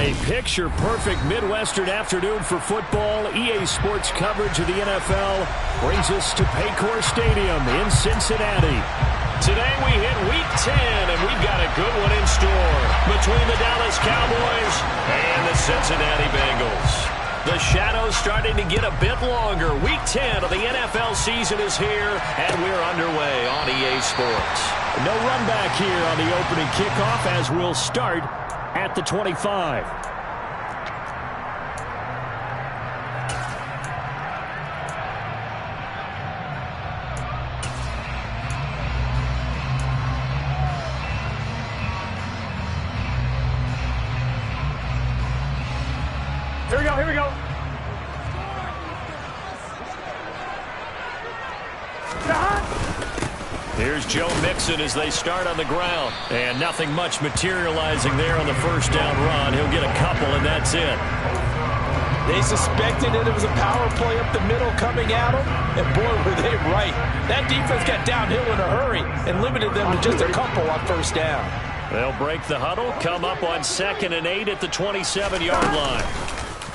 A picture-perfect Midwestern afternoon for football. EA Sports coverage of the NFL brings us to Paycor Stadium in Cincinnati. Today we hit Week 10, and we've got a good one in store between the Dallas Cowboys and the Cincinnati Bengals. The shadow's starting to get a bit longer. Week 10 of the NFL season is here, and we're underway on EA Sports. No run back here on the opening kickoff as we'll start at the 25. Here we go. Here's Joe Mixon as they start on the ground. And nothing much materializing there on the first down run. He'll get a couple, and that's it. They suspected it was a power play up the middle coming at them, and boy, were they right. That defense got downhill in a hurry and limited them to just a couple on first down. They'll break the huddle, come up on 2nd and 8 at the 27-yard line.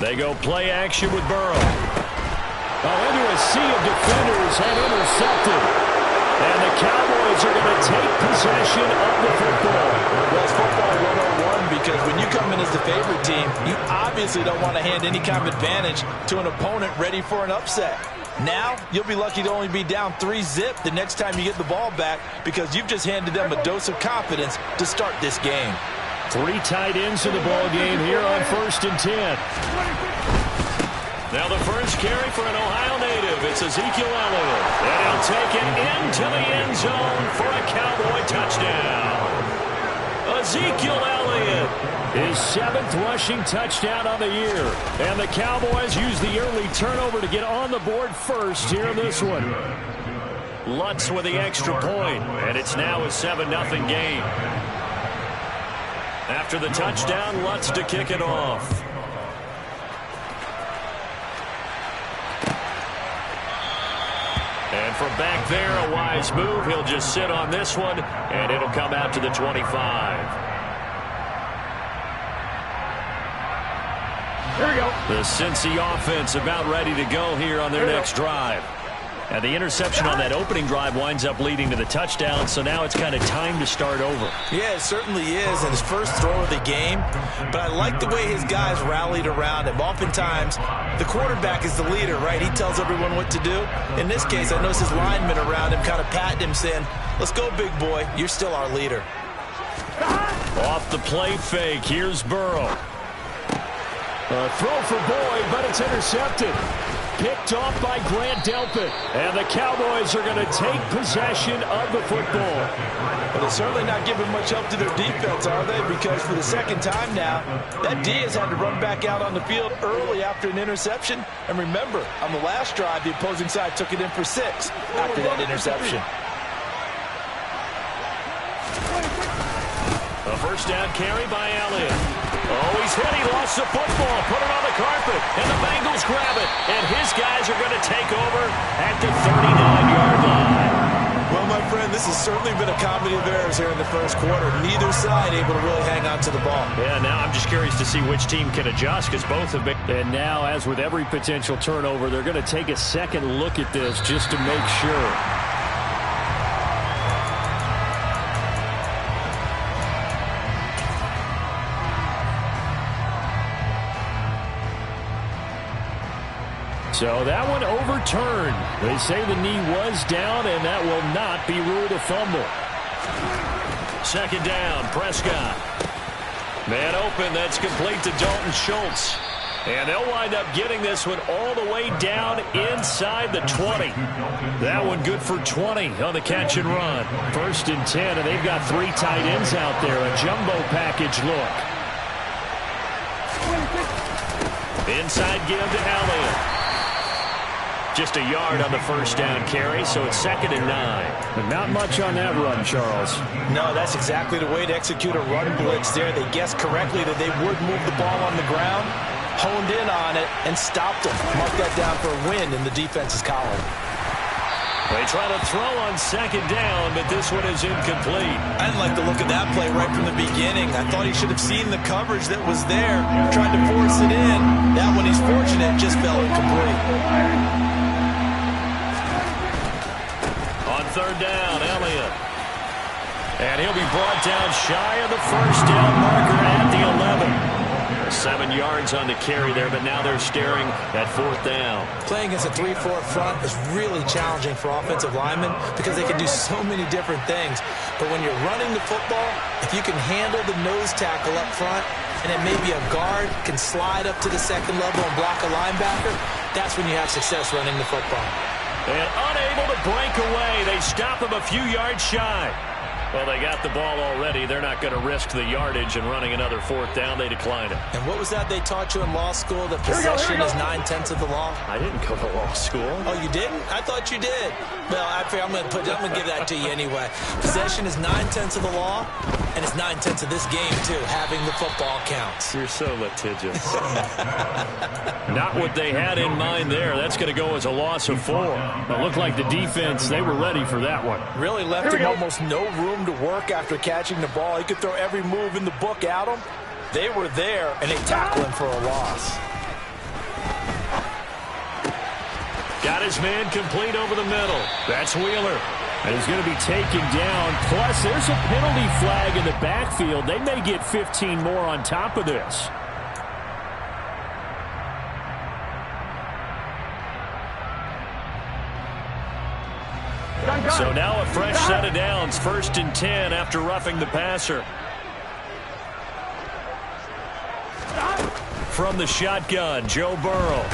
They go play action with Burrow. Into a sea of defenders and intercepted. And the Cowboys are going to take possession of the football. Well, it's football 101 because when you come in as the favorite team, you obviously don't want to hand any kind of advantage to an opponent ready for an upset. Now, you'll be lucky to only be down 3-zip the next time you get the ball back because you've just handed them a dose of confidence to start this game. 3 tight ends in the ball game here on 1st and 10. Now the first carry for an Ohio native. It's Ezekiel Elliott. And he'll take it into the end zone for a Cowboy touchdown. Ezekiel Elliott, his 7th rushing touchdown on the year. And the Cowboys use the early turnover to get on the board first here in this one. Lutz with the extra point, and it's now a 7-0 game. After the touchdown, Lutz to kick it off. And from back there, a wise move. He'll just sit on this one, and it'll come out to the 25. Here we go. The Cincy offense about ready to go here on their next drive. And the interception on that opening drive winds up leading to the touchdown, so now it's kind of time to start over. Yeah, it certainly is, and his first throw of the game. But I like the way his guys rallied around him. Oftentimes, the quarterback is the leader, right? He tells everyone what to do. In this case, I noticed his linemen around him kind of patting him, saying, let's go, big boy. You're still our leader. Off the play fake, here's Burrow. A throw for Boyd, but it's intercepted. Picked off by Grant Delpit. And the Cowboys are going to take possession of the football. Well, they're certainly not giving much help to their defense, are they? Because for the second time now, that D has had to run back out on the field early after an interception. And remember, on the last drive, the opposing side took it in for 6 after that interception. A first down carry by Elliott. Oh, he's hit. He lost the football. Put it on the carpet. And the Bengals grab it. And his guys are going to take over at the 39-yard line. Well, my friend, this has certainly been a comedy of errors here in the first quarter. Neither side able to really hang on to the ball. Yeah, now I'm just curious to see which team can adjust because both have been. And now, as with every potential turnover, they're going to take a second look at this just to make sure. So that one overturned. They say the knee was down, and that will not be ruled a fumble. 2nd down, Prescott. Man open, that's complete to Dalton Schultz. And they'll wind up getting this one all the way down inside the 20. That one good for 20 on the catch and run. 1st and 10, and they've got 3 tight ends out there. A jumbo package look. Inside give to Elliott. Just a yard on the first down carry, so it's 2nd and 9. But not much on that run, Charles. No, that's exactly the way to execute a run blitz there. They guessed correctly that they would move the ball on the ground, honed in on it, and stopped them. Mark that down for a win in the defense's column. They try to throw on second down, but this one is incomplete. I didn't like the look of that play right from the beginning. I thought he should have seen the coverage that was there, tried to force it in. That one, he's fortunate, just fell incomplete. On third down, Elliott. And he'll be brought down shy of the first down marker at the 11. 7 yards on the carry there, but now they're staring at fourth down. Playing against a 3-4 front is really challenging for offensive linemen because they can do so many different things. But when you're running the football, if you can handle the nose tackle up front, and then maybe a guard can slide up to the second level and block a linebacker, that's when you have success running the football. And unable to break away, they stop him a few yards shy. Well, they got the ball already. They're not going to risk the yardage and running another fourth down. They declined it. And what was that they taught you in law school? That possession is 9/10 of the law? I didn't go to law school. Oh, you didn't? I thought you did. Well, I'm going to give that to you anyway. Possession is 9/10 of the law, and it's 9/10 of this game, too. Having the football counts. You're so litigious. Not what they had in mind there. That's going to go as a loss of 4. It looked like the defense, they were ready for that one. Really left him almost no room to work after catching the ball. He could throw every move in the book at him. They were there, and they tackled him for a loss. Got his man complete over the middle. That's Wheeler. And he's going to be taken down. Plus, there's a penalty flag in the backfield. They may get 15 more on top of this. So now a fresh set of downs. 1st and 10 after roughing the passer. From the shotgun, Joe Burrow.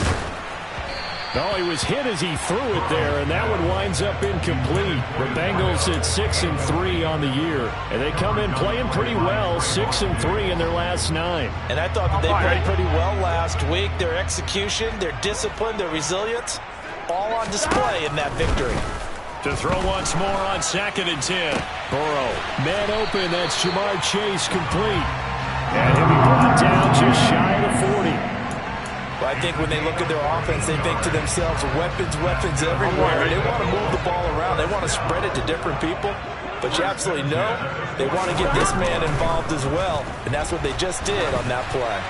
No, he was hit as he threw it there, and that one winds up incomplete. The Bengals at 6-3 on the year, and they come in playing pretty well, 6-3 in their last 9. And I thought that they played pretty well last week. Their execution, their discipline, their resilience, all on display in that victory. To throw once more on 2nd and 10. Burrow, man open, that's Jamar Chase complete. And he'll be brought down just shy of the 40. Well, I think when they look at their offense, they think to themselves, weapons, weapons everywhere. They want to move the ball around. They want to spread it to different people. But you absolutely know they want to get this man involved as well. And that's what they just did on that play.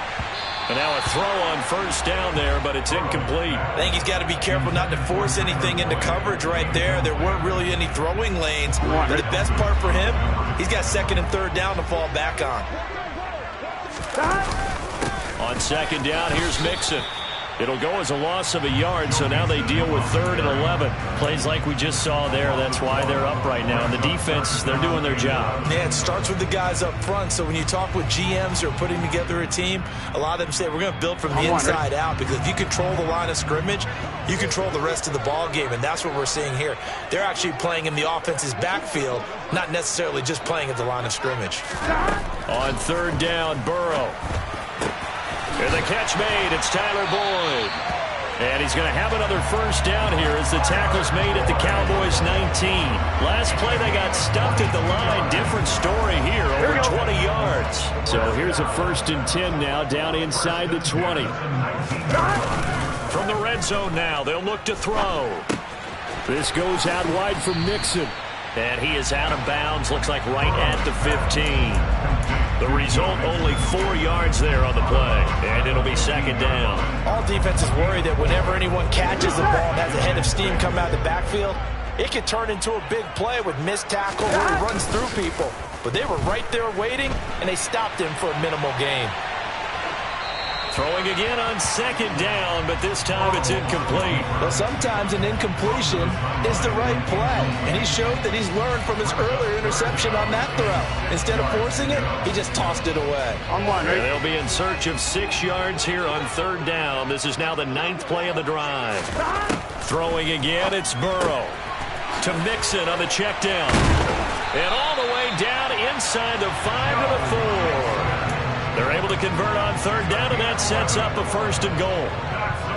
And now a throw on 1st down there, but it's incomplete. I think he's got to be careful not to force anything into coverage right there. There weren't really any throwing lanes. But the best part for him, he's got 2nd and 3rd down to fall back on. On 2nd down, here's Mixon. It'll go as a loss of a yard, so now they deal with 3rd and 11. Plays like we just saw there. That's why they're up right now. And the defense, they're doing their job. Yeah, it starts with the guys up front. So when you talk with GMs who are putting together a team, a lot of them say we're going to build from the inside out, because if you control the line of scrimmage, you control the rest of the ball game, and that's what we're seeing here. They're actually playing in the offense's backfield, not necessarily just playing at the line of scrimmage. On 3rd down, Burrow. And the catch made. It's Tyler Boyd. And he's going to have another 1st down here as the tackle's made at the Cowboys 19. Last play they got stuffed at the line. Different story here, over 20 yards. So here's a 1st and 10 now, down inside the 20. From the red zone now, they'll look to throw. This goes out wide from Mixon. And he is out of bounds, looks like right at the 15. The result, only 4 yards there on the play. And it'll be 2nd down. All defenses worry that whenever anyone catches the ball and has a head of steam come out of the backfield, it can turn into a big play with missed tackle where he runs through people. But they were right there waiting, and they stopped him for a minimal gain. Throwing again on 2nd down, but this time it's incomplete. Well, sometimes an incompletion is the right play, and he showed that he's learned from his earlier interception on that throw. Instead of forcing it, he just tossed it away. They'll be in search of 6 yards here on 3rd down. This is now the 9th play of the drive. Throwing again, it's Burrow. To Mixon on the check down. And all the way down inside the 5 to the 4. They're able to convert on 3rd down, and that sets up a 1st and goal.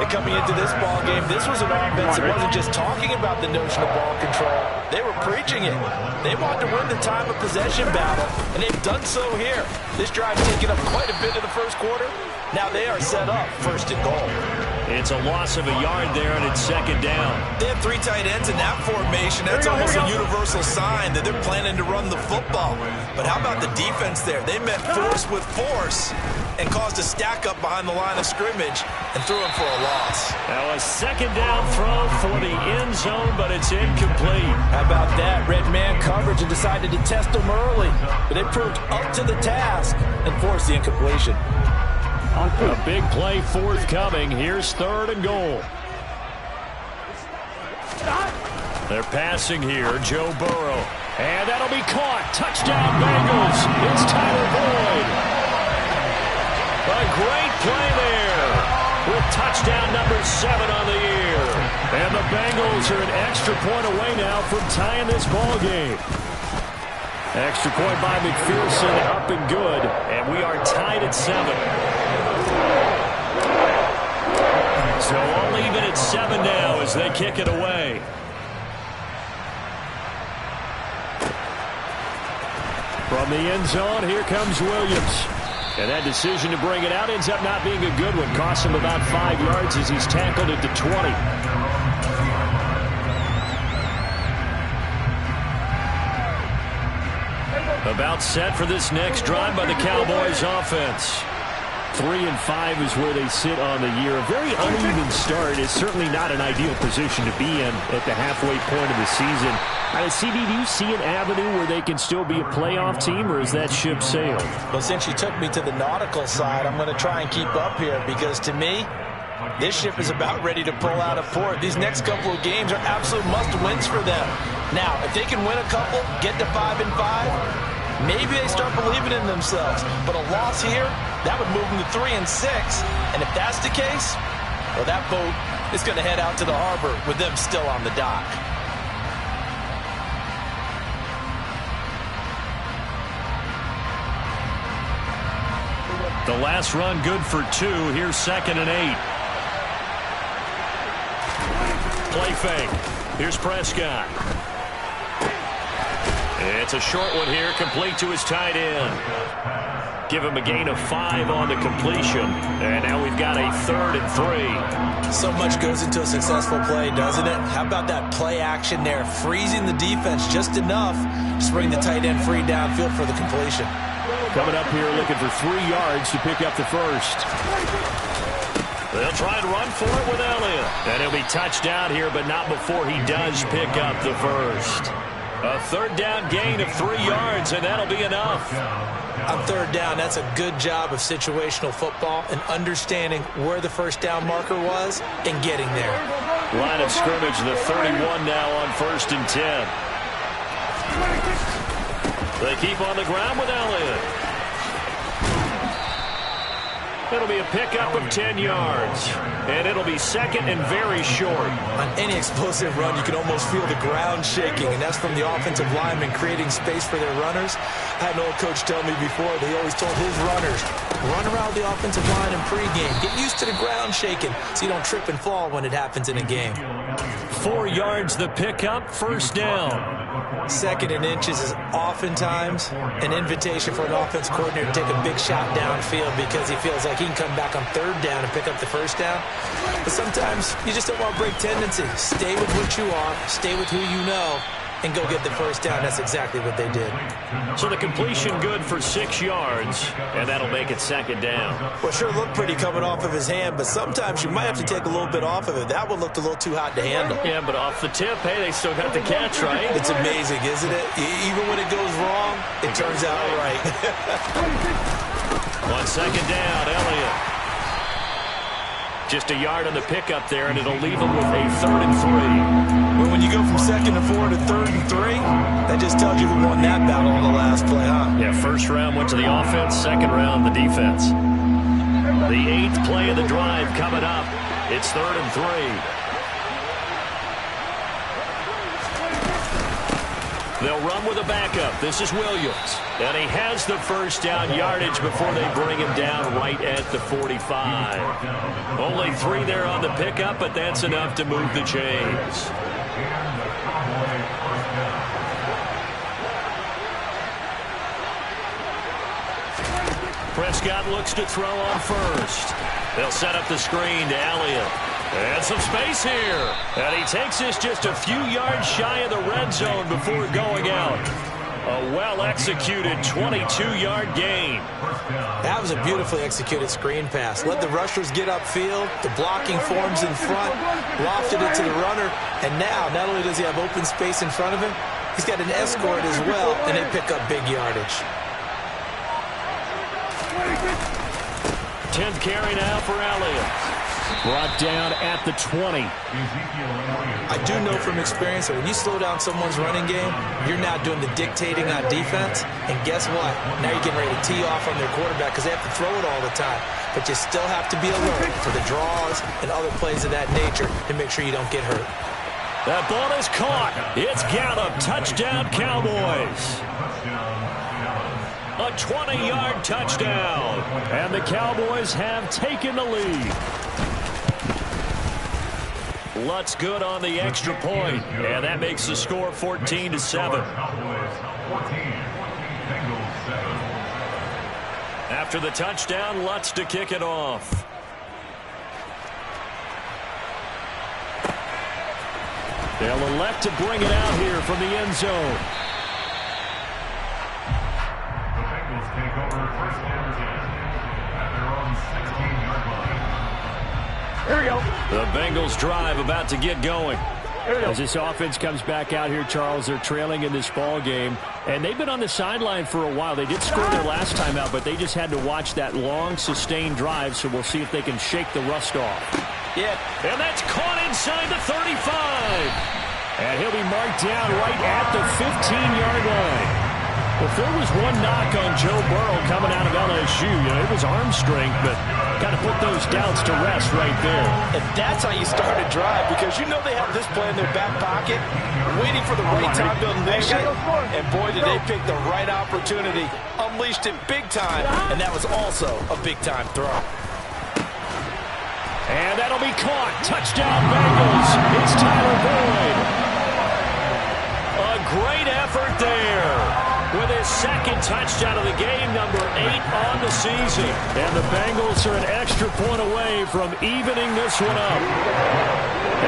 And coming into this ball game, this was an offense that wasn't just talking about the notion of ball control. They were preaching it. They wanted to win the time of possession battle, and they've done so here. This drive taking up quite a bit of the 1st quarter. Now they are set up 1st and goal. It's a loss of a yard there, and it's second down. They have 3 tight ends in that formation. That's almost a universal sign that they're planning to run the football. But how about the defense there? They met force with force and caused a stack up behind the line of scrimmage and threw him for a loss. Now a second down throw for the end zone, but it's incomplete. How about that? Red man coverage and decided to test them early. But they proved up to the task and forced the incompletion. A big play forthcoming. Here's 3rd and goal. They're passing here. Joe Burrow. And that'll be caught. Touchdown Bengals. It's Tyler Boyd. A great play there with touchdown number 7 on the year. And the Bengals are an extra point away now from tying this ball game. Extra point by McPherson, up and good. And we are tied at 7. So all even at 7 now as they kick it away. From the end zone, here comes Williams. And that decision to bring it out ends up not being a good one. Costs him about 5 yards as he's tackled at the 20. About set for this next drive by the Cowboys offense. 3-5 is where they sit on the year. A very uneven start is certainly not an ideal position to be in at the halfway point of the season. CD, do you see an avenue where they can still be a playoff team, or is that ship sailed? Well, since you took me to the nautical side, I'm going to try and keep up here because to me, this ship is about ready to pull out of port. These next couple of games are absolute must-wins for them. Now, if they can win a couple, get to 5-5, maybe they start believing in themselves. But a loss here, that would move them to 3-6. And if that's the case, well, that boat is going to head out to the harbor with them still on the dock. The last run good for 2. Here's 2nd and 8. Play fake. Here's Prescott. It's a short one here, complete to his tight end. Give him a gain of 5 on the completion. And now we've got a 3rd and 3. So much goes into a successful play, doesn't it? How about that play action there? Freezing the defense just enough to bring the tight end free downfield for the completion. Coming up here looking for 3 yards to pick up the first. They'll try and run for it with Elliott. And he'll be touched down here, but not before he does pick up the first. A 3rd down gain of 3 yards, and that'll be enough. On 3rd down, that's a good job of situational football and understanding where the first down marker was and getting there. Line of scrimmage, the 31 now on 1st and 10. They keep on the ground with Elliott. It'll be a pickup of 10 yards. And it'll be 2nd and very short. On any explosive run, you can almost feel the ground shaking, and that's from the offensive linemen creating space for their runners. I had an old coach tell me before, they always told his runners, run around the offensive line in pregame. Get used to the ground shaking so you don't trip and fall when it happens in a game. 4 yards the pickup, 1st down. 2nd and inches is oftentimes an invitation for an offense coordinator to take a big shot downfield because he feels like he can come back on 3rd down and pick up the first down. But sometimes you just don't want to break tendency. Stay with what you are, stay with who you know, and go get the first down. That's exactly what they did. So the completion good for 6 yards, and that'll make it 2nd down. Well, sure looked pretty coming off of his hand, but sometimes you might have to take a little bit off of it. That one looked a little too hot to handle. Yeah, but off the tip, hey, they still got the catch, right? It's amazing, isn't it? Even when it goes wrong, it turns out right. On 2nd down, Elliott. Just a yard on the pickup there, and it'll leave him with a 3rd and 3. Well, when you go from 2nd and 4 to 3rd and 3, that just tells you who won that battle on the last play, huh? Yeah, 1st round went to the offense, 2nd round the defense. The 8th play of the drive coming up. It's 3rd and 3. They'll run with a backup. This is Williams. And he has the first down yardage before they bring him down right at the 45. Only 3 there on the pickup, but that's enough to move the chains. Prescott looks to throw on first. They'll set up the screen to Elliott. And some space here. And he takes this just a few yards shy of the red zone before going out. A well-executed 22-yard gain. That was a beautifully executed screen pass. Let the rushers get upfield. The blocking forms in front. Lofted it to the runner. And now, not only does he have open space in front of him, he's got an escort as well, and they pick up big yardage. 10th carry now for Elliott. Brought down at the 20. I do know from experience that when you slow down someone's running game, you're now doing the dictating on defense. And guess what? Now you're getting ready to tee off on their quarterback because they have to throw it all the time. But you still have to be alert for the draws and other plays of that nature to make sure you don't get hurt. That ball is caught. It's Gallup. Touchdown, Cowboys. A 20-yard touchdown. And the Cowboys have taken the lead. Lutz good on the extra point, and that makes the score 14-7. After the touchdown, Lutz to kick it off. They'll elect to bring it out here from the end zone. The Bengals take over first and 10 at their own 16-yard line. Here we go. The Bengals drive about to get going. As this offense comes back out here, Charles, they're trailing in this ball game, and they've been on the sideline for a while. They did score their last time out, but they just had to watch that long, sustained drive, so we'll see if they can shake the rust off. Yeah. And that's caught inside the 35. And he'll be marked down right at the 15-yard line. If there was one knock on Joe Burrow coming out of LSU, it was arm strength, but kind of put those doubts to rest right there. And that's how you start a drive, because you know they have this play in their back pocket, waiting for the right time to unleash it. And boy, did they pick the right opportunity, unleashed it big time, and that was also a big-time throw. And that'll be caught. Touchdown, Bengals. It's Tyler Boyd. A great effort there. With his second touchdown of the game, number 8 on the season. And the Bengals are an extra point away from evening this one up.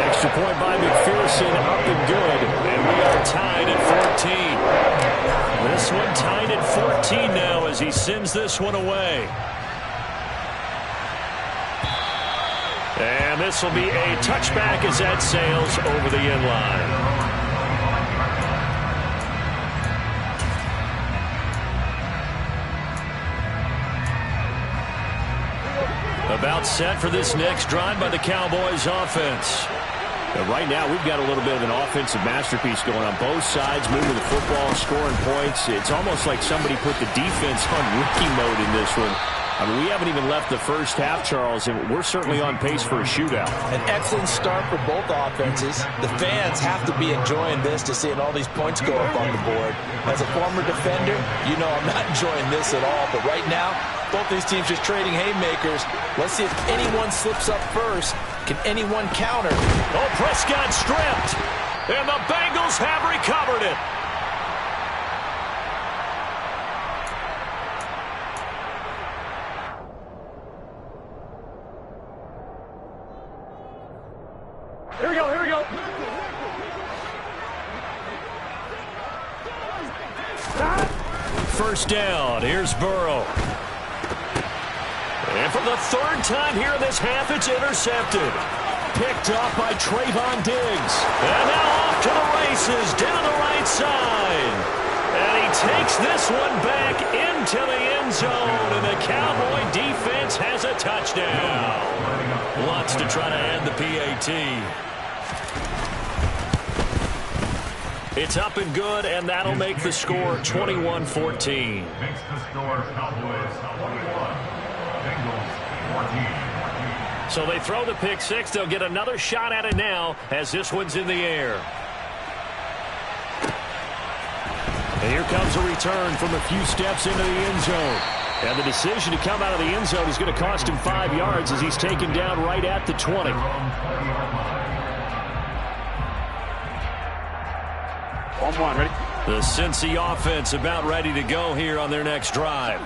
Extra point by McPherson, up and good. And we are tied at 14. This one tied at 14 now as he sends this one away. And this will be a touchback as that sails over the end line. About set for this next drive by the Cowboys offense. Right now, we've got a little bit of an offensive masterpiece going on both sides, moving the football, scoring points. It's almost like somebody put the defense on rookie mode in this one. I mean, we haven't even left the first half, Charles, and we're certainly on pace for a shootout. An excellent start for both offenses. The fans have to be enjoying this to seeing all these points go up on the board. As a former defender, you know I'm not enjoying this at all. But right now, both these teams just trading haymakers. Let's see if anyone slips up first. Can anyone counter? Oh, Prescott stripped. And the Bengals have recovered it. Here we go, here we go. First down, here's Burrow. And for the third time here in this half, it's intercepted. Picked off by Trayvon Diggs. And now off to the races, down the right side. And he takes this one back into the end zone, and the Cowboy defense has a touchdown. Lutz to try to end the PAT. It's up and good, and that'll make the score 21-14. Makes the score Cowboys 21, Bengals 14. So they throw the pick six. They'll get another shot at it now as this one's in the air. And here comes a return from a few steps into the end zone. And the decision to come out of the end zone is going to cost him 5 yards as he's taken down right at the 20. On one, ready? The Cincy offense about ready to go here on their next drive.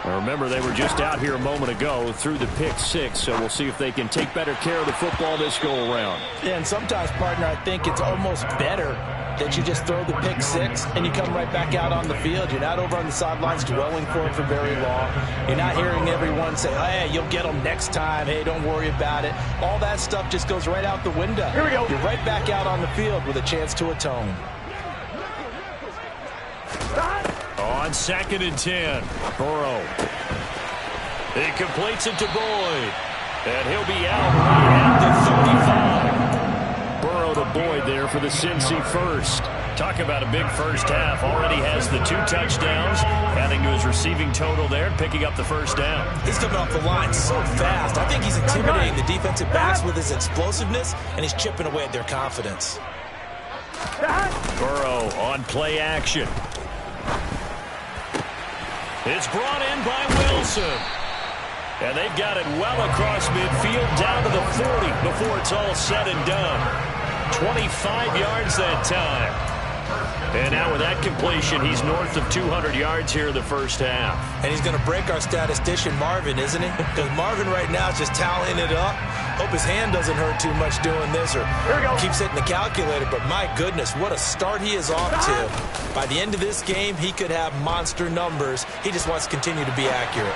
Remember, they were just out here a moment ago through the pick six, so we'll see if they can take better care of the football this go-around. Yeah, and sometimes, partner, I think it's almost better that you just throw the pick six and you come right back out on the field. You're not over on the sidelines dwelling for it for very long. You're not hearing everyone say, hey, you'll get them next time. Hey, don't worry about it. All that stuff just goes right out the window. Here we go. You're right back out on the field with a chance to atone. On 2nd and 10, Burrow. He completes it to Boyd. And he'll be out right at the 35. Burrow to Boyd there for the Cincy first. Talk about a big first half. Already has the 2 touchdowns, adding to his receiving total there, picking up the first down. He's coming off the line so fast. I think he's intimidating the defensive backs with his explosiveness, and he's chipping away at their confidence. Burrow on play action. It's brought in by Wilson. And they've got it well across midfield down to the 40 before it's all said and done. 25 yards that time. And now with that completion, he's north of 200 yards here in the first half. And he's going to break our statistician Marvin, isn't he? Because Marvin right now is just tallying it up. Hope his hand doesn't hurt too much doing this or keeps hitting the calculator. But my goodness, what a start he is off to. By the end of this game, he could have monster numbers. He just wants to continue to be accurate.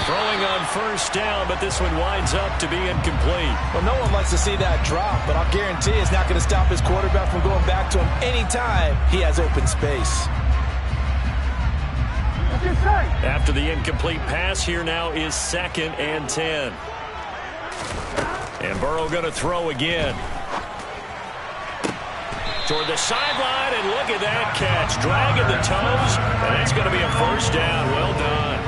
Throwing on first down, but this one winds up to be incomplete. Well, no one likes to see that drop, but I'll guarantee it's not going to stop his quarterback from going back to him anytime he has open space. After the incomplete pass, here now is 2nd and 10. And Burrow going to throw again. Toward the sideline, and look at that catch. Dragging the toes, and that's going to be a first down. Well done.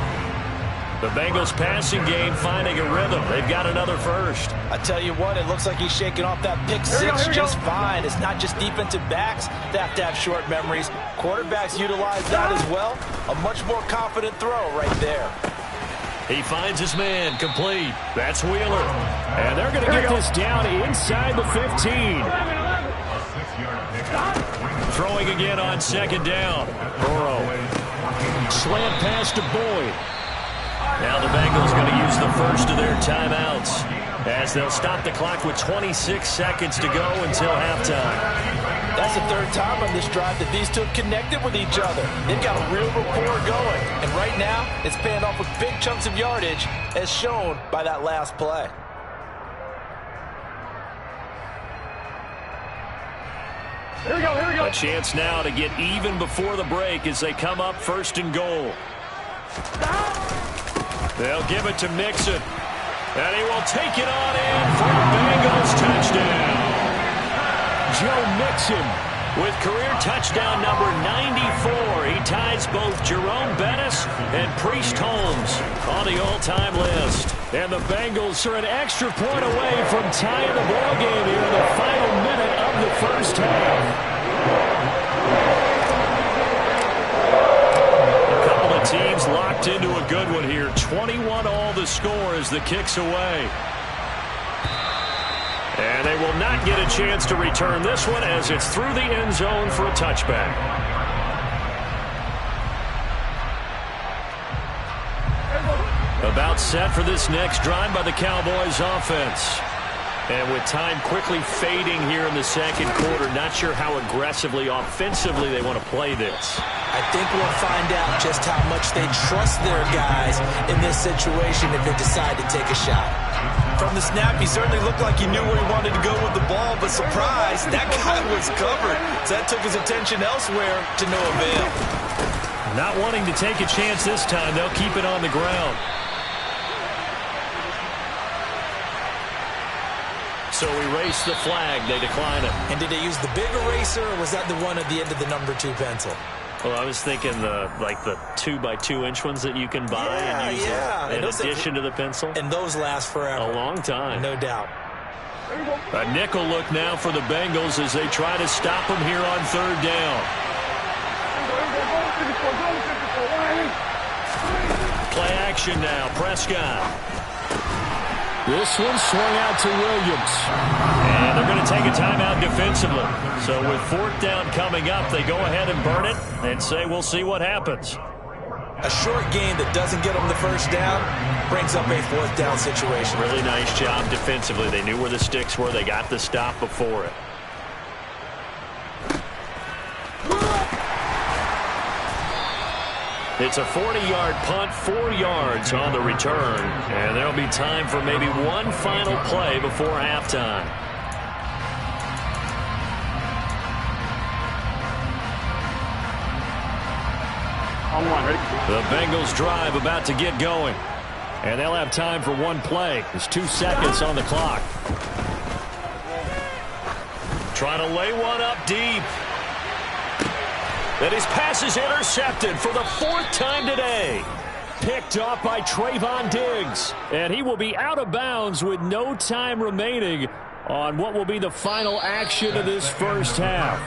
The Bengals passing game finding a rhythm. They've got another first. I tell you what, it looks like he's shaking off that pick six just fine. It's not just defensive backs that have to have short memories. Quarterbacks utilize that as well. A much more confident throw right there. He finds his man complete. That's Wheeler. And they're going to get this down inside the 15. Throwing again on 2nd down. Burrow. Slant pass to Boyd. Now the Bengals going to use the first of their timeouts as they'll stop the clock with 26 seconds to go until halftime. That's the 3rd time on this drive that these two have connected with each other. They've got a real rapport going. And right now, it's paying off with big chunks of yardage as shown by that last play. Here we go, here we go. A chance now to get even before the break as they come up 1st and goal. They'll give it to Mixon. And he will take it on in for a Bengals touchdown. Joe Mixon with career touchdown number 94. He ties both Jerome Bettis and Priest Holmes on the all-time list. And the Bengals are an extra point away from tying the ball game here in the final minute of the first half. Teams locked into a good one here. 21 all the score as the kick's away. And they will not get a chance to return this one as it's through the end zone for a touchback. About set for this next drive by the Cowboys offense. And with time quickly fading here in the 2nd quarter, not sure how aggressively, offensively they want to play this. I think we'll find out just how much they trust their guys in this situation if they decide to take a shot. From the snap, he certainly looked like he knew where he wanted to go with the ball, but surprise, that guy was covered. So that took his attention elsewhere to no avail. Not wanting to take a chance this time, they'll keep it on the ground. So erase the flag. They decline it. And did they use the big eraser, or was that the one at the end of the number 2 pencil? Well, I was thinking the 2x2-inch ones that you can buy and use in addition to the pencil. And those last forever. A long time. No doubt. A nickel look now for the Bengals as they try to stop them here on 3rd down. Play action now. Prescott. This one swung out to Williams. And they're going to take a timeout defensively. So with 4th down coming up, they go ahead and burn it and say we'll see what happens. A short gain that doesn't get them the first down brings up a fourth down situation. Really nice job defensively. They knew where the sticks were. They got the stop before it. It's a 40-yard punt, 4 yards on the return. And there'll be time for maybe one final play before halftime. On one, ready? The Bengals drive about to get going. And they'll have time for one play. There's 2 seconds on the clock. Trying to lay one up deep. And his pass is intercepted for the 4th time today. Picked off by Trayvon Diggs. And he will be out of bounds with no time remaining on what will be the final action of this first half.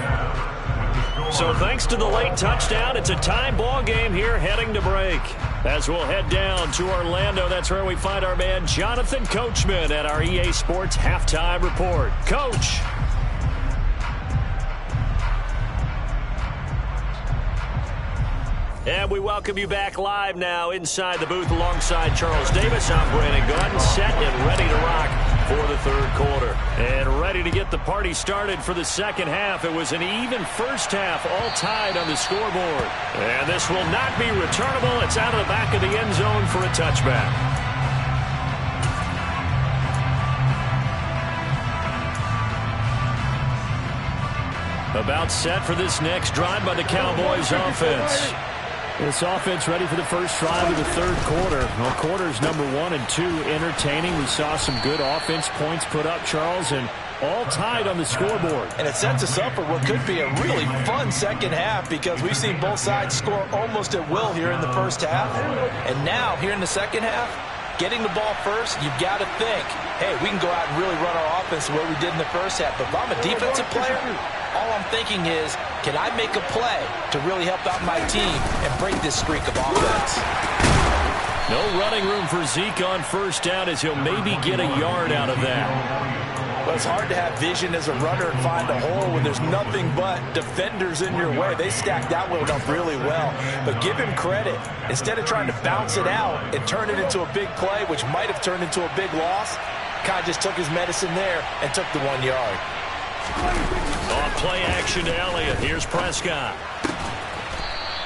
So thanks to the late touchdown, it's a tie ball game here heading to break. As we'll head down to Orlando, that's where we find our man Jonathan Coachman at our EA Sports Halftime Report. Coach. And we welcome you back live now inside the booth alongside Charles Davis. I'm Brandon Gaudin, set and ready to rock for the third quarter. And ready to get the party started for the second half. It was an even first half, all tied on the scoreboard. And this will not be returnable. It's out of the back of the end zone for a touchback. About set for this next drive by the Cowboys offense. This offense ready for the first drive of the third quarter. Well, quarters number 1 and 2 entertaining. We saw some good offense points put up, Charles, and all tied on the scoreboard. And it sets us up for what could be a really fun second half because we've seen both sides score almost at will here in the first half. And now, here in the second half, getting the ball first, you've got to think, hey, we can go out and really run our offense the way we did in the first half. But if I'm a defensive player, all I'm thinking is, can I make a play to really help out my team and break this streak of offense? No running room for Zeke on first down as he'll maybe get a yard out of that. Well, it's hard to have vision as a runner and find a hole when there's nothing but defenders in your way. They stacked that one up really well. But give him credit. Instead of trying to bounce it out and turn it into a big play, which might have turned into a big loss, kind of just took his medicine there and took the 1 yard. On play action to Elliott. Here's Prescott.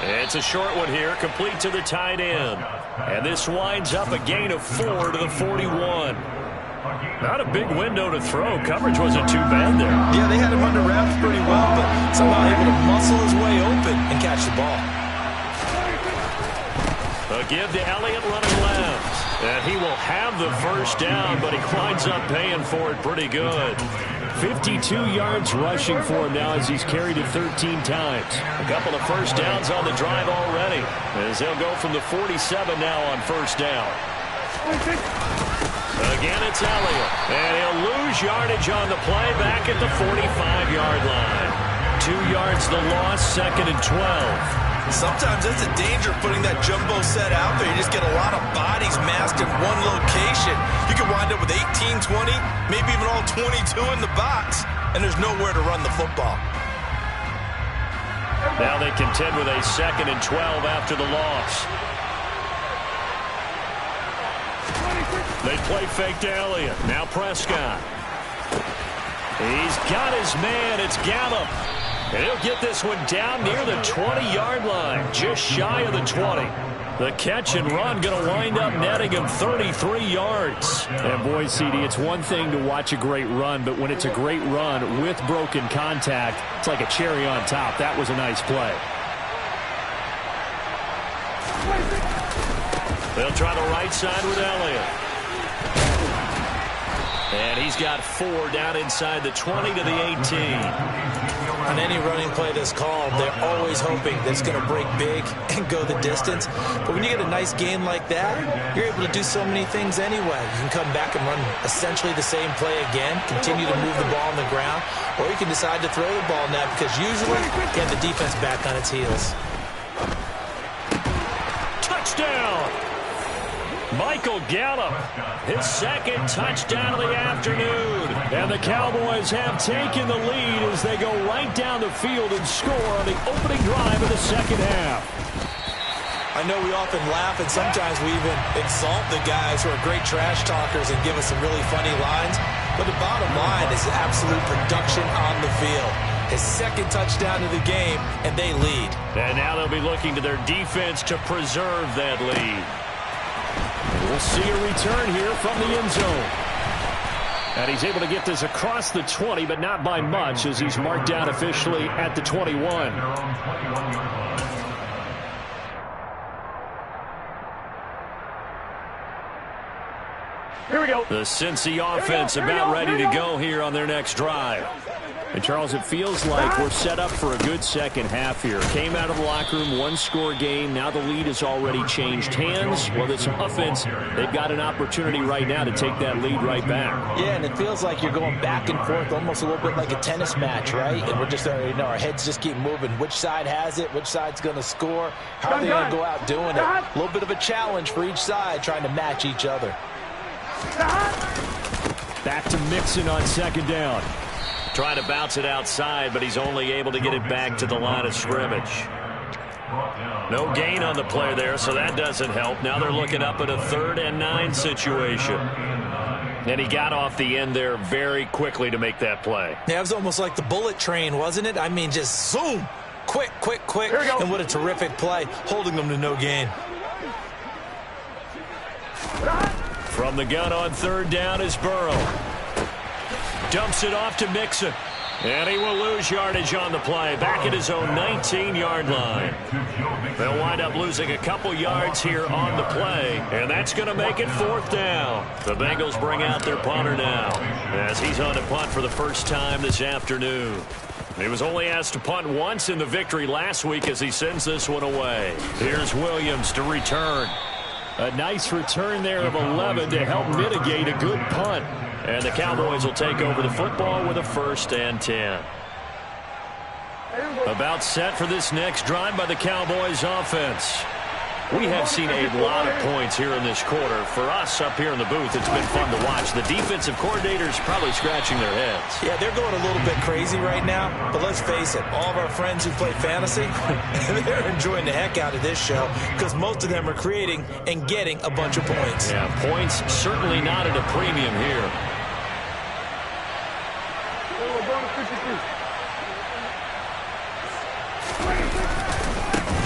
It's a short one here, complete to the tight end. And this winds up a gain of 4 to the 41. Not a big window to throw. Coverage wasn't too bad there. Yeah, they had him under wraps pretty well, but somehow able to muscle his way open and catch the ball. A give to Elliott running left. And he will have the first down, but he winds up paying for it pretty good. 52 yards rushing for him now as he's carried it 13 times. A couple of first downs on the drive already as they'll go from the 47 now on first down. Again, it's Elliott. And he'll lose yardage on the play back at the 45-yard line. 2 yards the loss, 2nd and 12. Sometimes that's the danger of putting that jumbo set out there. You just get a lot of bodies massed in one location. You can wind up with 18, 20, maybe even all 22 in the box, and there's nowhere to run the football. Now they contend with a 2nd and 12 after the loss. They play fake to Elliott. Now Prescott. He's got his man. It's Gallup. And he'll get this one down near the 20-yard line, just shy of the 20. The catch and run going to wind up netting him 33 yards. And boy, CD, it's one thing to watch a great run, but when it's a great run with broken contact, it's like a cherry on top. That was a nice play. They'll try the right side with Elliott. And he's got 4 down inside the 20 to the 18. On any running play that's called, they're always hoping that it's going to break big and go the distance. But when you get a nice gain like that, you're able to do so many things anyway. You can come back and run essentially the same play again, continue to move the ball on the ground, or you can decide to throw the ball now because usually you have the defense back on its heels. Touchdown! Michael Gallup, his 2nd touchdown of the afternoon. And the Cowboys have taken the lead as they go right down the field and score on the opening drive of the second half. I I know we often laugh, and sometimes we even exalt the guys who are great trash talkers and give us some really funny lines. But the bottom line is absolute production on the field. His second touchdown of the game, and they lead. And now they'll be looking to their defense to preserve that lead. We'll see a return here from the end zone. And he's able to get this across the 20, but not by much, as he's marked down officially at the 21. Here we go. The Cincy offense about ready to go here on their next drive. And, Charles, it feels like we're set up for a good second half here. Came out of the locker room, one-score game. Now the lead has already changed hands. Well, this offense, they've got an opportunity right now to take that lead right back. Yeah, and it feels like you're going back and forth, almost a little bit like a tennis match, right? And we're just, our heads just keep moving. Which side has it? Which side's going to score? How are they going to go out doing it? A little bit of a challenge for each side, trying to match each other. Back to Mixon on second down. Trying to bounce it outside, but he's only able to get it back to the line of scrimmage. No gain on the play there, so that doesn't help. Now they're looking up at a 3rd and 9 situation. And he got off the end there very quickly to make that play. Yeah, it was almost like the bullet train, wasn't it? I mean, just zoom. Quick, quick, quick. And what a terrific play, holding them to no gain. From the gun on 3rd down is Burrow. Dumps it off to Mixon. And he will lose yardage on the play. Back at his own 19-yard line. They'll wind up losing a couple yards here on the play. And that's going to make it 4th down. The Bengals bring out their punter now, as he's on to punt for the first time this afternoon. He was only asked to punt once in the victory last week as he sends this one away. Here's Williams to return. A nice return there of 11 to help mitigate a good punt. And the Cowboys will take over the football with a 1st and 10. About set for this next drive by the Cowboys offense. We have seen a lot of points here in this quarter. For us up here in the booth, it's been fun to watch. The defensive coordinators probably scratching their heads. Yeah, they're going a little bit crazy right now. But let's face it, all of our friends who play fantasy, they're enjoying the heck out of this show because most of them are creating and getting a bunch of points. Yeah, points certainly not at a premium here.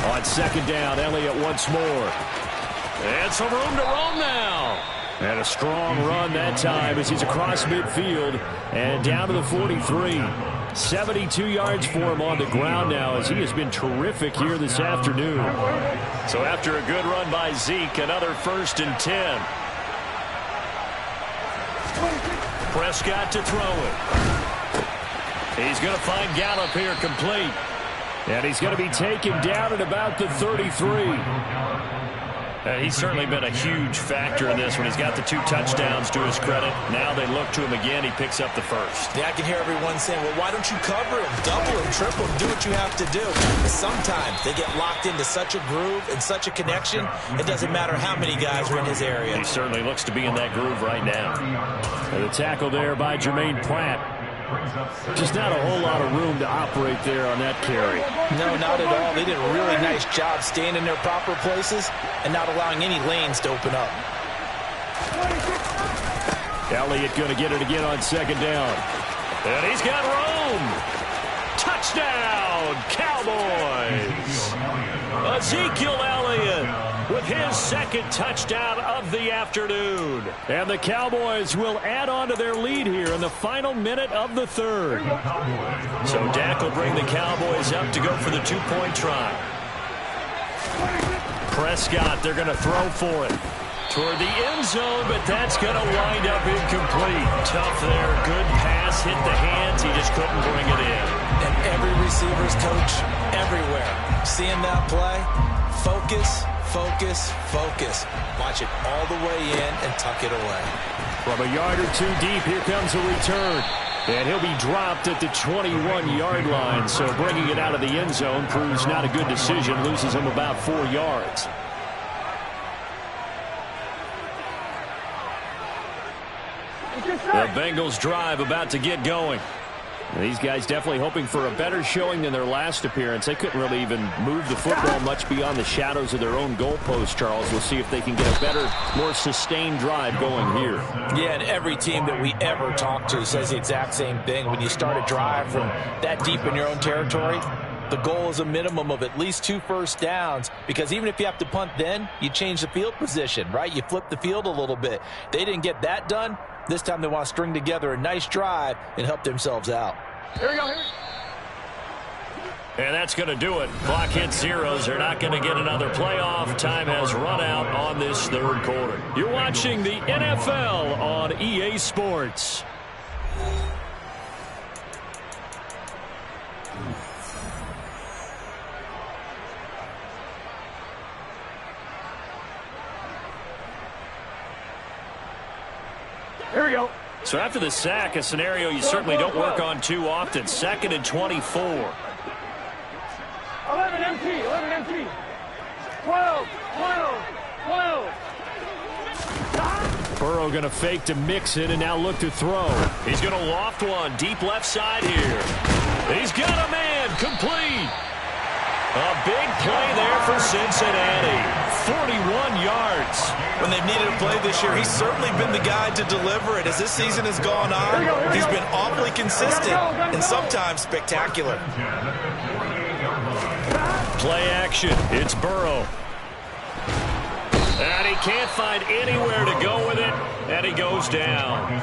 On second down, Elliott once more. And some room to roam now. And a strong run that time as he's across midfield and down to the 43. 72 yards for him on the ground now as he has been terrific here this afternoon. So after a good run by Zeke, another 1st and 10. Prescott to throw it. He's going to find Gallup here complete. And he's going to be taken down at about the 33. He's certainly been a huge factor in this when he's got the 2 touchdowns to his credit. Now they look to him again. He picks up the 1st. Yeah, I can hear everyone saying, well, why don't you cover him, double him, triple him, do what you have to do. But sometimes they get locked into such a groove and such a connection, it doesn't matter how many guys are in his area. He certainly looks to be in that groove right now. And the tackle there by Jermaine Pratt. Just not a whole lot of room to operate there on that carry. No, not at all. They did a really nice job staying in their proper places and not allowing any lanes to open up. Elliott going to get it again on second down. And he's got room. Touchdown, Cowboys. Ezekiel Elliott with his 2nd touchdown of the afternoon. And the Cowboys will add on to their lead here in the final minute of the 3rd. So Dak will bring the Cowboys up to go for the 2-point try. Prescott, they're going to throw for it. Toward the end zone, but that's going to wind up incomplete. Tough there. Good pass, hit the hands. He just couldn't bring it in. And every receiver's coach everywhere. Seeing that play, focus, focus, focus. Watch it all the way in and tuck it away. From a yard or 2 deep, here comes a return. And he'll be dropped at the 21-yard line. So bringing it out of the end zone proves not a good decision. Loses him about 4 yards. The Bengals drive about to get going. These guys definitely hoping for a better showing than their last appearance. They couldn't really even move the football much beyond the shadows of their own goalpost, Charles. We'll see if they can get a better, more sustained drive going here. Yeah, and every team that we ever talk to says the exact same thing. When you start a drive from that deep in your own territory, the goal is a minimum of at least 2 first downs, because even if you have to punt then, you change the field position, right? You flip the field a little bit. They didn't get that done. This time they want to string together a nice drive and help themselves out. Here we go. Here. And that's going to do it. Clock hits zeros. They're not going to get another playoff. Time has run out on this third quarter. You're watching the NFL on EA Sports. Here we go. So after the sack, a scenario you certainly don't work on too often. 2nd and 24. 11 empty. 11 empty. 12. 12. Burrow going to fake to mix it and now look to throw. He's going to loft one deep left side here. He's got a man complete. A big play there for Cincinnati. 41 yards. When they've needed a play this year, he's certainly been the guy to deliver it. As this season has gone on, he's been awfully consistent and sometimes spectacular. Play action. It's Burrow. And he can't find anywhere to go with it, and he goes down.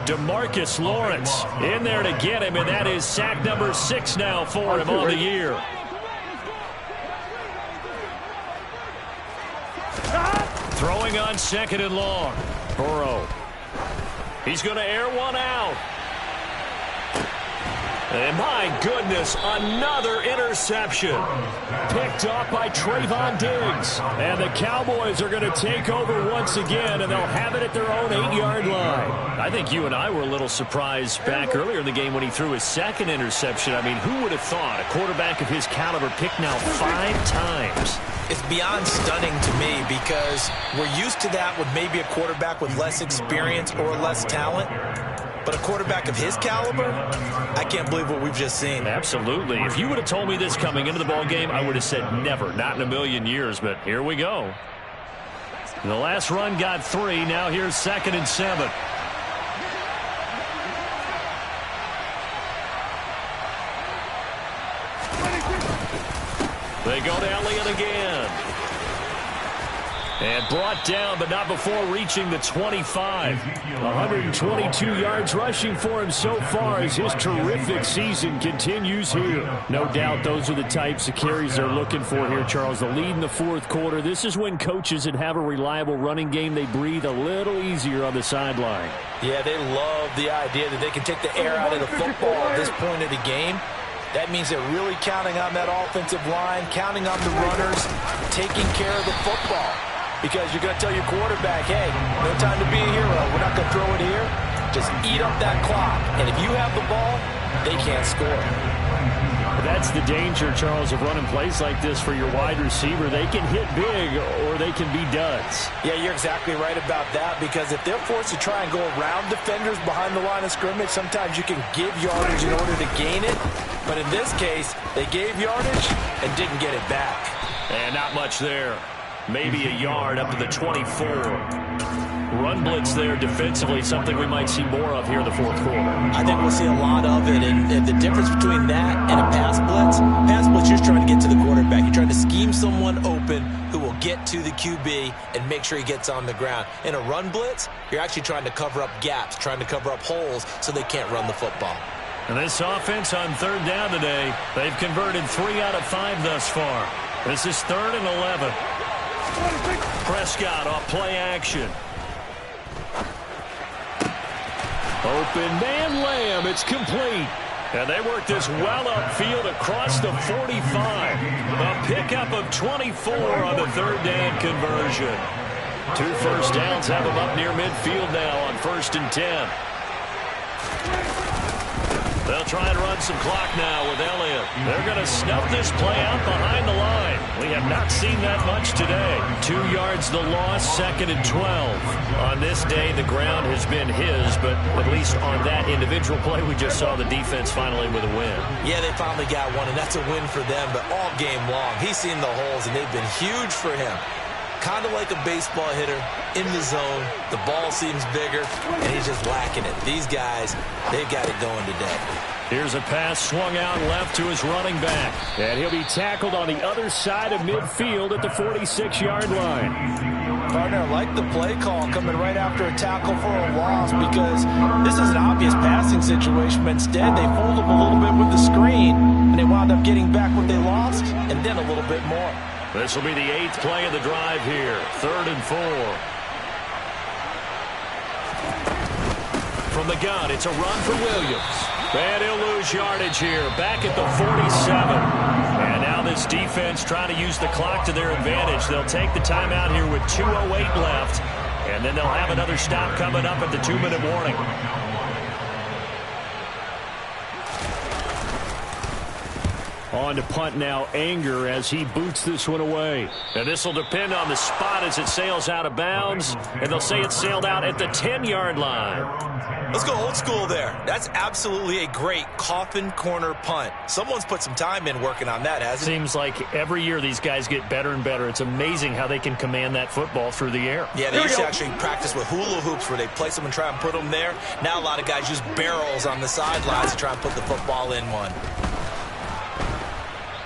DeMarcus Lawrence in there to get him, and that is sack number 6 now for him on the year. Throwing on 2nd and long. Burrow. He's going to air one out. And my goodness, another interception. Picked off by Trayvon Diggs. And the Cowboys are going to take over once again, and they'll have it at their own 8-yard line. I think you and I were a little surprised back earlier in the game when he threw his 2nd interception. I mean, who would have thought a quarterback of his caliber picked now 5 times? It's beyond stunning to me, because we're used to that with maybe a quarterback with less experience or less talent. But a quarterback of his caliber, I can't believe what we've just seen. Absolutely. If you would have told me this coming into the ball game, I would have said never, not in a million years. But here we go. The last run got 3. Now here's 2nd and 7. They go to Elliott again. And brought down, but not before reaching the 25. 122 yards rushing for him so far as his terrific season continues here. No doubt those are the types of carries they're looking for here, Charles. The lead in the 4th quarter. This is when coaches that have a reliable running game, they breathe a little easier on the sideline. Yeah, they love the idea that they can take the air out of the football at this point of the game. That means they're really counting on that offensive line, counting on the runners, taking care of the football. Because you're going to tell your quarterback, hey, no time to be a hero. We're not going to throw it here. Just eat up that clock. And if you have the ball, they can't score. That's the danger, Charles, of running plays like this for your wide receiver. They can hit big or they can be duds. Yeah, you're exactly right about that, because if they're forced to try and go around defenders behind the line of scrimmage, sometimes you can give yardage in order to gain it. But in this case, they gave yardage and didn't get it back. And not much there. Maybe a yard up to the 24. Run blitz there defensively, something we might see more of here in the 4th quarter. I think we'll see a lot of it, and the difference between that and a pass blitz, you're trying to get to the quarterback. You're trying to scheme someone open who will get to the QB and make sure he gets on the ground. In a run blitz, you're actually trying to cover up gaps, trying to cover up holes so they can't run the football. And this offense on 3rd down today, they've converted 3 out of 5 thus far. This is 3rd and 11. Prescott off play action. Open man Lamb. It's complete. And they work this well upfield across the 45. A pickup of 24 on the 3rd down conversion. 2 first downs have them up near midfield now on 1st and 10. They'll try and run some clock now with Elliott. They're going to snuff this play out behind the line. We have not seen that much today. 2 yards the loss, 2nd and 12. On this day, the ground has been his, but at least on that individual play, we just saw the defense finally with a win. Yeah, they finally got one, and that's a win for them, but all game long, he's seen the holes, and they've been huge for him. Kind of like a baseball hitter in the zone. The ball seems bigger, and he's just whacking it. These guys, they've got it going today. Here's a pass swung out left to his running back. And he'll be tackled on the other side of midfield at the 46-yard line. Partner, I like the play call coming right after a tackle for a loss because this is an obvious passing situation, but instead they fooled him a little bit with the screen, and they wound up getting back what they lost, and then a little bit more. This will be the 8th play of the drive here. 3rd and 4. From the gun, it's a run for Williams. And he'll lose yardage here, back at the 47. And now this defense trying to use the clock to their advantage. They'll take the timeout here with 2:08 left, and then they'll have another stop coming up at the 2-minute warning. On to punt now, Anger, as he boots this one away. And this will depend on the spot as it sails out of bounds. And they'll say it sailed out at the 10-yard line. Let's go old school there. That's absolutely a great coffin corner punt. Someone's put some time in working on that, hasn't it? Seems like every year these guys get better and better. It's amazing how they can command that football through the air. Yeah, they used to actually practice with hula hoops where they place them and try and put them there. Now a lot of guys use barrels on the sidelines to try and put the football in one.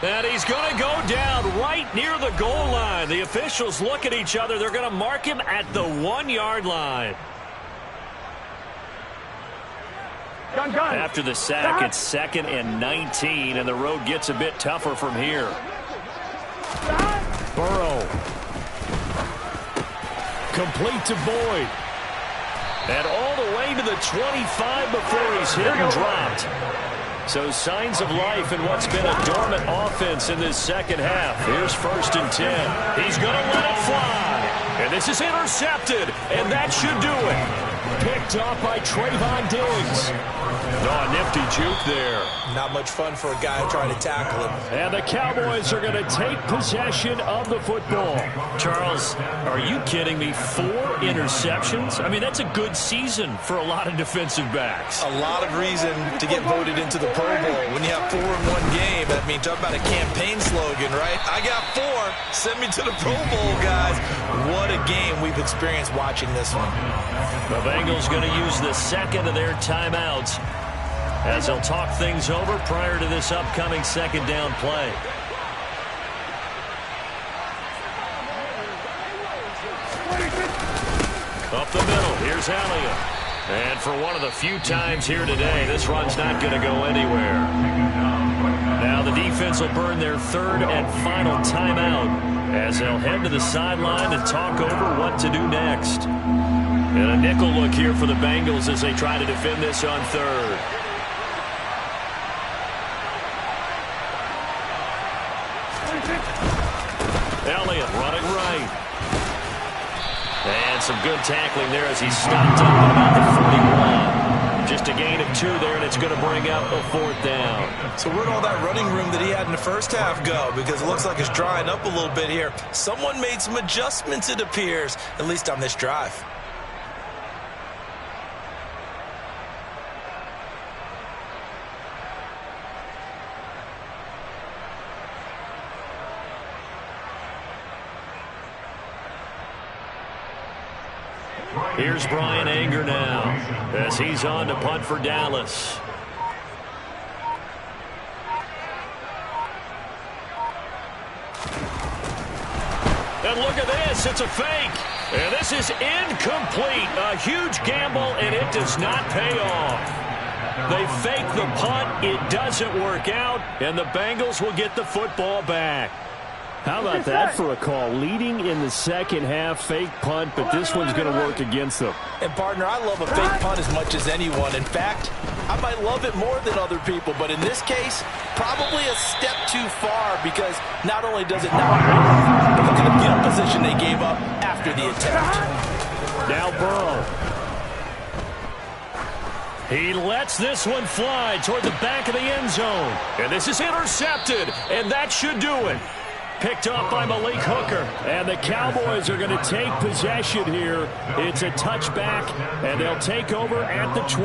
And he's going to go down right near the goal line. The officials look at each other. They're going to mark him at the 1-yard line. Gun. After the sack, it's 2nd and 19, and the road gets a bit tougher from here. Burrow. Complete to Boyd. And all the way to the 25 before he's hit and dropped. So signs of life in what's been a dormant offense in this second half. Here's 1st and 10. He's going to let it fly. And this is intercepted, and that should do it. Picked off by Trayvon Diggs. Oh, nifty juke there. Not much fun for a guy trying to tackle him. And the Cowboys are going to take possession of the football. Charles, are you kidding me? 4 interceptions? I mean, that's a good season for a lot of defensive backs. A lot of reason to get voted into the Pro Bowl. When you have 4 in one game, I mean, talk about a campaign slogan, right? I got 4. Send me to the Pro Bowl, guys. What a game we've experienced watching this one. The Bengals going to use the 2nd of their timeouts as they'll talk things over prior to this upcoming 2nd down play. Up the middle, here's Elliott. And for one of the few times here today, this run's not going to go anywhere. Now the defense will burn their 3rd and final timeout as they'll head to the sideline and talk over what to do next. And a nickel look here for the Bengals as they try to defend this on 3rd. Elliott running right. And some good tackling there as he stopped up at about the 41. Just a gain of 2 there, and it's going to bring up a 4th down. So where'd all that running room that he had in the first half go? Because it looks like it's drying up a little bit here. Someone made some adjustments, it appears, at least on this drive. Here's Brian Anger now as he's on to punt for Dallas. And look at this. It's a fake. And this is incomplete. A huge gamble, and it does not pay off. They fake the punt. It doesn't work out, and the Bengals will get the football back. How about that for a call? Leading in the second half, fake punt, but this one's going to work against them. And, partner, I love a fake punt as much as anyone. In fact, I might love it more than other people, but in this case, probably a step too far because not only does it not work, but look at the field position they gave up after the attempt. Now Burrow. He lets this one fly toward the back of the end zone. And this is intercepted, and that should do it. Picked off by Malik Hooker. And the Cowboys are going to take possession here. It's a touchback, and they'll take over at the 20.